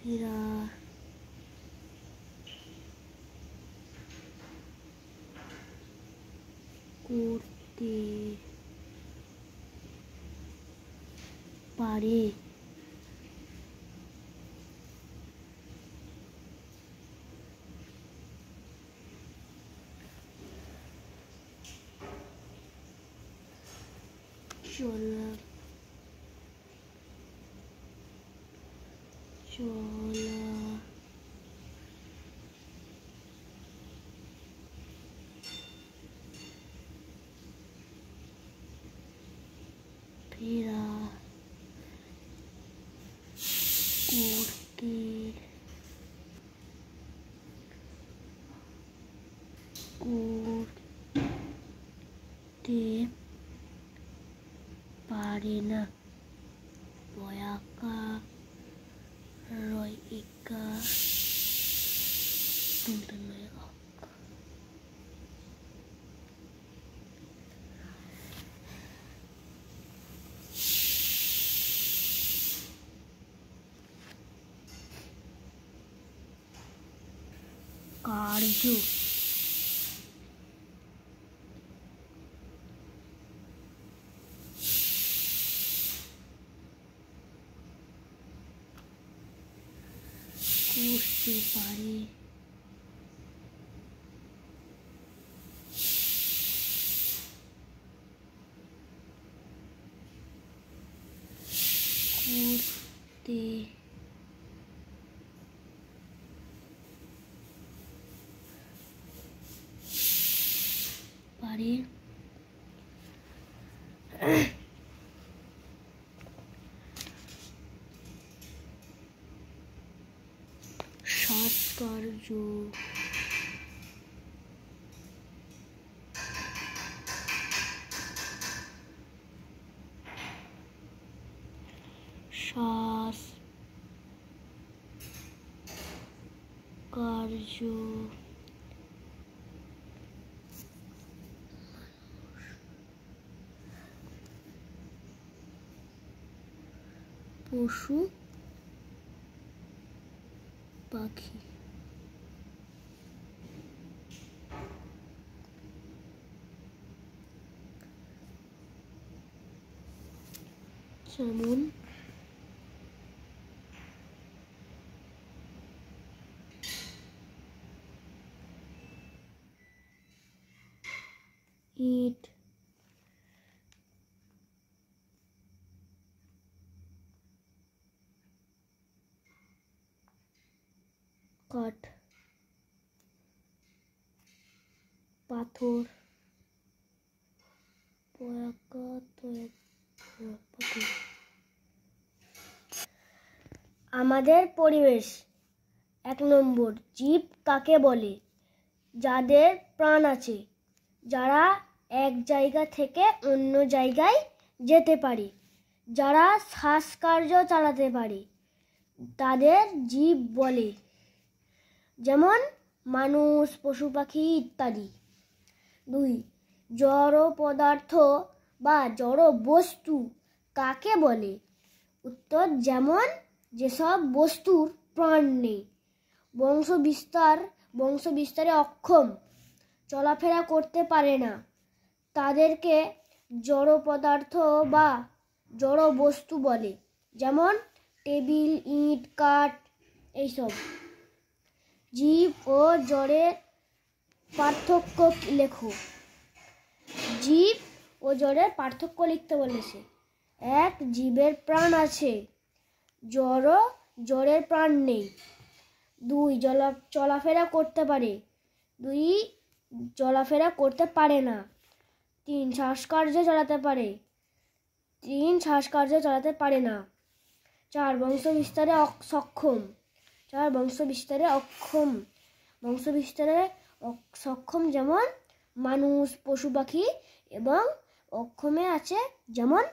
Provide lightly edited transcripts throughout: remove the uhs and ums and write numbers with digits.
চলাফেরা করতে পারে। চলাফেরা করতে পারে না। বয়াকা রয় একা কার্য করতে পারে। করতে পারে। সৎকার্য পশু পাখি যেমন ইট, কাঠ, পাথর, আমাদের পরিবেশ। 1 নম্বর, জীব কাকে বলে? যাদের প্রাণ আছে, যারা এক জায়গা থেকে অন্য জায়গায় যেতে পারে, যারা শ্বাসকার্য চালাতে পারে, তাদের জীব বলে। যেমন মানুষ, পশু পাখি ইত্যাদি। 2, জড় পদার্থ বা জড় বস্তু কাকে বলে? উত্তর, যেমন যেসব বস্তুর প্রাণ নেই, বংশবিস্তারে অক্ষম, চলাফেরা করতে পারে না, তাদেরকে জড় পদার্থ বা জড় বস্তু বলে। যেমন টেবিল, ইট, কাঠ এইসব। জীব ও জড়ের পার্থক্য লেখো। জীব ও জড়ের পার্থক্য লিখতে বলেছে। 1, জীবের প্রাণ আছে, জড়ের প্রাণ নেই। 2, চলাফেরা করতে পারে। 2, চলাফেরা করতে পারে না। 3, শ্বাসকার্য চালাতে পারে। 3, শ্বাসকার্য চালাতে পারে না। 4, বংশবিস্তারে সক্ষম। 4, বংশবিস্তারে সক্ষম যেমন মানুষ, পশু পাখি, এবং অক্ষমে আছে যেমন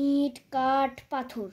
ইট, কাঠ, পাথর।